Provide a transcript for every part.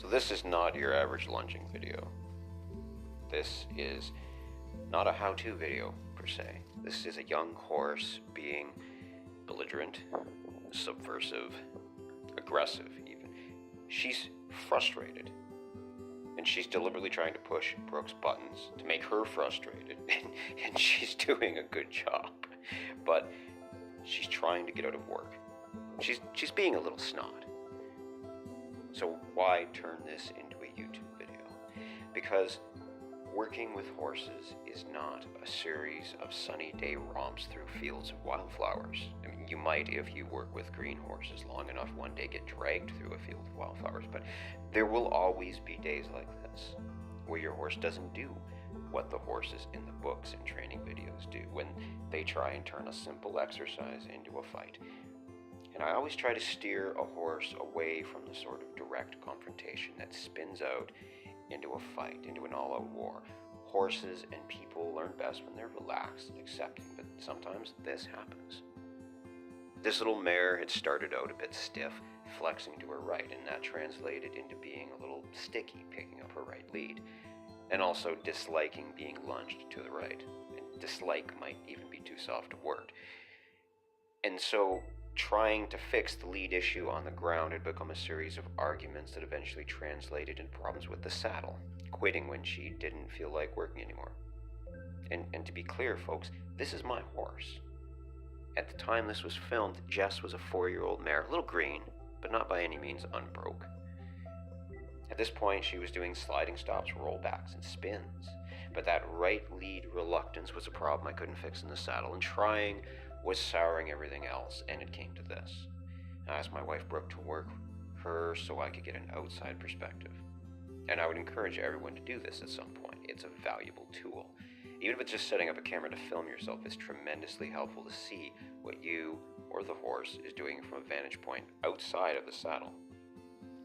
So this is not your average lunging video. This is not a how-to video, per se. This is a young horse being belligerent, subversive, aggressive even. She's frustrated, and she's deliberately trying to push Brooke's buttons to make her frustrated, and she's doing a good job. But she's trying to get out of work. She's being a little snot. So why turn this into a YouTube video? Because working with horses is not a series of sunny day romps through fields of wildflowers. I mean, you might, if you work with green horses long enough, one day get dragged through a field of wildflowers, but there will always be days like this, where your horse doesn't do what the horses in the books and training videos do when they try and turn a simple exercise into a fight. And I always try to steer a horse away from the sort of direct confrontation that spins out into a fight, into an all-out war. Horses and people learn best when they're relaxed and accepting, but sometimes this happens. This little mare had started out a bit stiff, flexing to her right, and that translated into being a little sticky, picking up her right lead, and also disliking being lunged to the right. And dislike might even be too soft a word. And so trying to fix the lead issue on the ground had become a series of arguments that eventually translated into problems with the saddle, quitting when she didn't feel like working anymore. And to be clear, folks, this is my horse. At the time this was filmed, Jess was a 4-year-old mare, a little green, but not by any means unbroke. At this point, she was doing sliding stops, rollbacks, and spins, but that right lead reluctance was a problem I couldn't fix in the saddle, and trying was souring everything else, and it came to this. I asked my wife Brooke to work her so I could get an outside perspective. And I would encourage everyone to do this at some point. It's a valuable tool. Even if it's just setting up a camera to film yourself, it's tremendously helpful to see what you or the horse is doing from a vantage point outside of the saddle.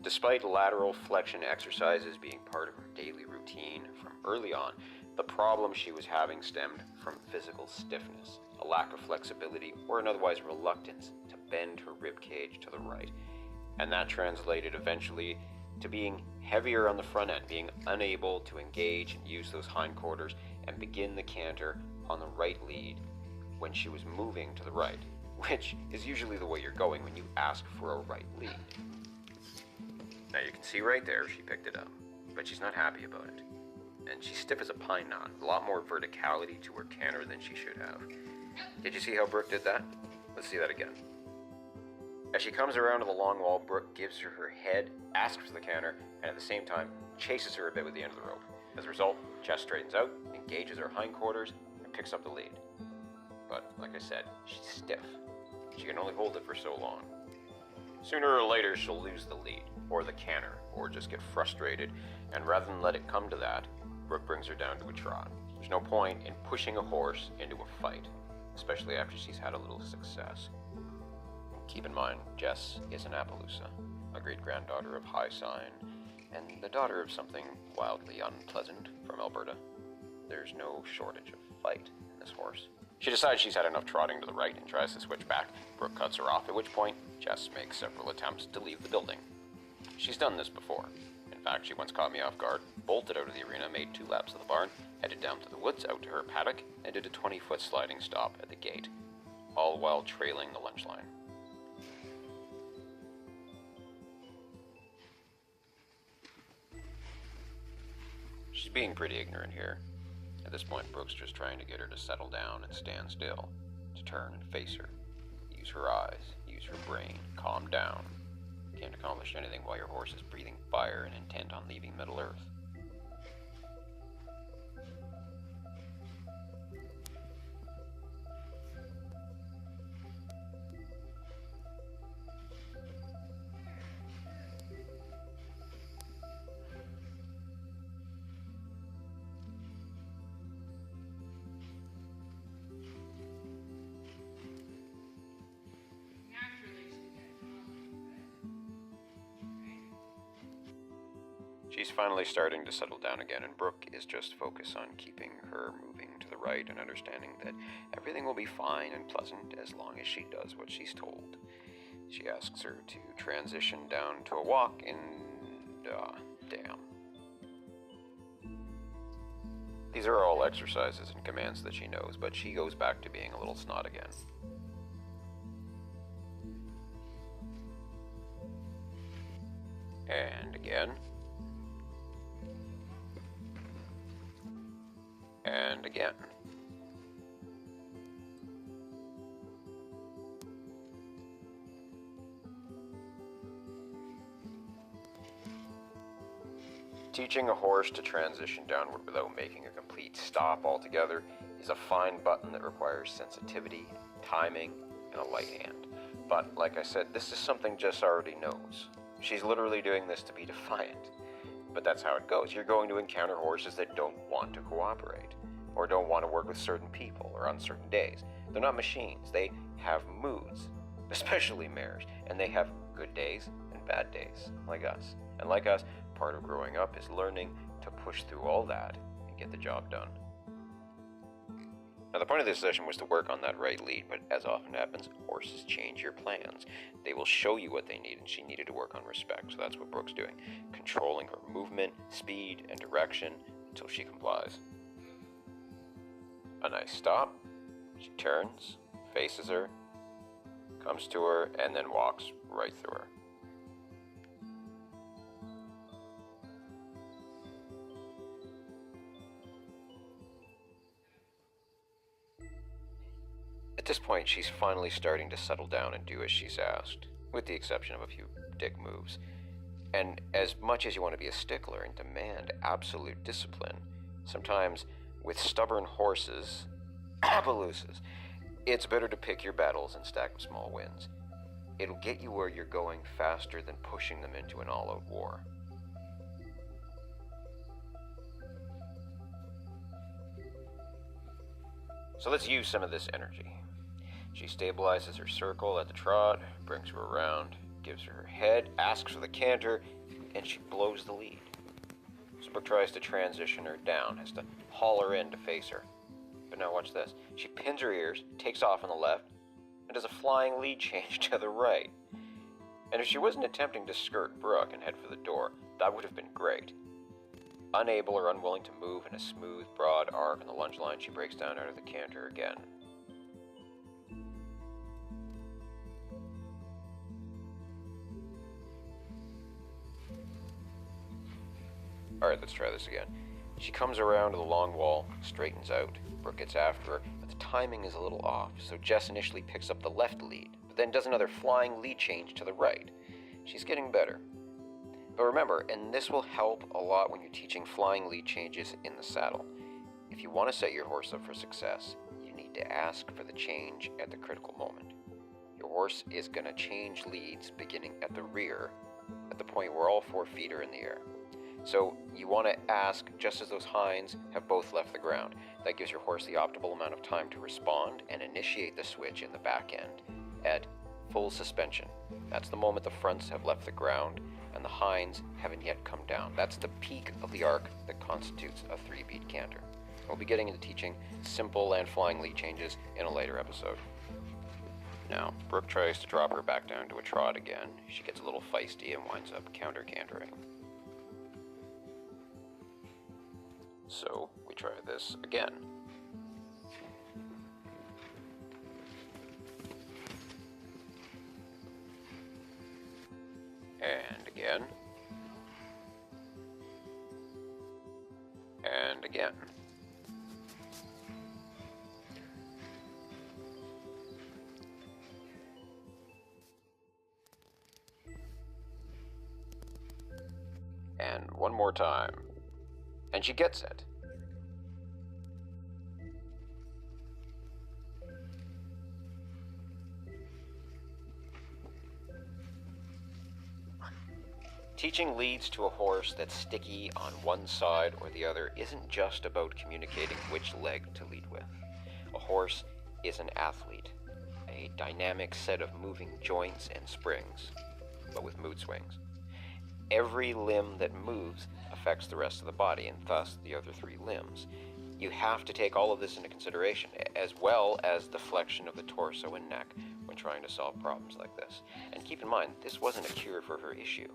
Despite lateral flexion exercises being part of her daily routine from early on, the problem she was having stemmed from physical stiffness, a lack of flexibility, or an otherwise reluctance to bend her rib cage to the right. And that translated eventually to being heavier on the front end, being unable to engage and use those hindquarters and begin the canter on the right lead when she was moving to the right, which is usually the way you're going when you ask for a right lead. Now you can see right there she picked it up, but she's not happy about it. And she's stiff as a pine knot, a lot more verticality to her canter than she should have. Did you see how Brooke did that? Let's see that again. As she comes around to the long wall, Brooke gives her her head, asks for the canter, and at the same time chases her a bit with the end of the rope. As a result, Jess straightens out, engages her hindquarters, and picks up the lead. But like I said, she's stiff. She can only hold it for so long. Sooner or later, she'll lose the lead, or the canter, or just get frustrated, and rather than let it come to that, Brooke brings her down to a trot. There's no point in pushing a horse into a fight, especially after she's had a little success. Keep in mind, Jess is an Appaloosa, a great-granddaughter of High Sign, and the daughter of something wildly unpleasant from Alberta. There's no shortage of fight in this horse. She decides she's had enough trotting to the right and tries to switch back. Brooke cuts her off, at which point Jess makes several attempts to leave the building. She's done this before. In fact, she once caught me off guard, bolted out of the arena, made 2 laps of the barn, headed down to the woods, out to her paddock, and did a 20-foot sliding stop at the gate, all while trailing the lunch line. She's being pretty ignorant here. At this point, Brooke's just trying to get her to settle down and stand still, to turn and face her. Use her eyes, use her brain, calm down. You can't accomplish anything while your horse is breathing fire and intent on leaving Middle Earth. She's finally starting to settle down again, and Brooke is just focused on keeping her moving to the right and understanding that everything will be fine and pleasant as long as she does what she's told. She asks her to transition down to a walk, and damn. These are all exercises and commands that she knows, but she goes back to being a little snot again. And again. And again. Teaching a horse to transition downward without making a complete stop altogether is a fine button that requires sensitivity, timing, and a light hand. But like I said, this is something Jess already knows. She's literally doing this to be defiant. But that's how it goes. You're going to encounter horses that don't want to cooperate, or don't want to work with certain people, or on certain days. They're not machines. They have moods, especially mares, and they have good days and bad days, like us. And like us, part of growing up is learning to push through all that and get the job done. Now, the point of this session was to work on that right lead, but as often happens, horses change your plans. They will show you what they need, and she needed to work on respect, so that's what Brooke's doing. Controlling her movement, speed, and direction until she complies. A nice stop. She turns, faces her, comes to her, and then walks right through her. At this point, she's finally starting to settle down and do as she's asked, with the exception of a few dick moves. And as much as you want to be a stickler and demand absolute discipline, sometimes with stubborn horses, Appaloosas, it's better to pick your battles and stack with small wins. It'll get you where you're going faster than pushing them into an all-out war. So let's use some of this energy. She stabilizes her circle at the trot, brings her around, gives her her head, asks for the canter, and she blows the lead. So Brooke tries to transition her down, has to haul her in to face her. But now watch this. She pins her ears, takes off on the left, and does a flying lead change to the right. And if she wasn't attempting to skirt Brooke and head for the door, that would have been great. Unable or unwilling to move in a smooth, broad arc on the lunge line, she breaks down out of the canter again. Alright, let's try this again. She comes around to the long wall, straightens out. Brooke gets after her, but the timing is a little off, so Jess initially picks up the left lead, but then does another flying lead change to the right. She's getting better. But remember, and this will help a lot when you're teaching flying lead changes in the saddle, if you want to set your horse up for success, you need to ask for the change at the critical moment. Your horse is going to change leads beginning at the rear, at the point where all 4 feet are in the air. So you want to ask just as those hinds have both left the ground. That gives your horse the optimal amount of time to respond and initiate the switch in the back end at full suspension. That's the moment the fronts have left the ground and the hinds haven't yet come down. That's the peak of the arc that constitutes a 3-beat canter. We'll be getting into teaching simple and flying lead changes in a later episode. Now, Brooke tries to drop her back down to a trot again. She gets a little feisty and winds up counter-cantering. So, we try this again. And again. And again. And one more time. And she gets it. Teaching leads to a horse that's sticky on one side or the other isn't just about communicating which leg to lead with. A horse is an athlete, a dynamic set of moving joints and springs, but with mood swings. Every limb that moves affects the rest of the body, and thus the other 3 limbs. You have to take all of this into consideration, as well as the flexion of the torso and neck when trying to solve problems like this. And keep in mind, this wasn't a cure for her issue.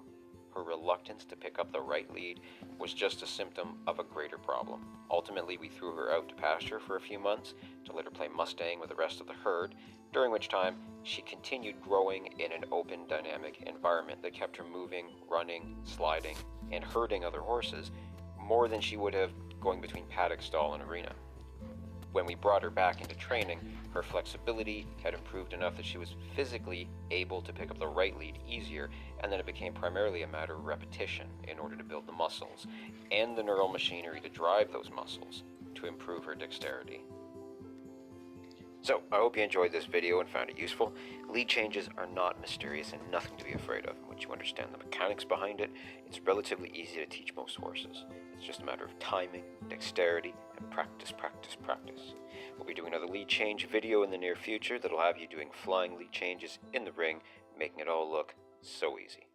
her reluctance to pick up the right lead was just a symptom of a greater problem. Ultimately, we threw her out to pasture for a few months to let her play Mustang with the rest of the herd, during which time she continued growing in an open, dynamic environment that kept her moving, running, sliding, and herding other horses more than she would have going between paddock, stall, and arena. When we brought her back into training, her flexibility had improved enough that she was physically able to pick up the right lead easier, and then it became primarily a matter of repetition in order to build the muscles and the neural machinery to drive those muscles to improve her dexterity. So, I hope you enjoyed this video and found it useful. Lead changes are not mysterious and nothing to be afraid of. Once you understand the mechanics behind it, it's relatively easy to teach most horses. It's just a matter of timing, dexterity, and practice, practice, practice. We'll be doing another lead change video in the near future that'll have you doing flying lead changes in the ring, making it all look so easy.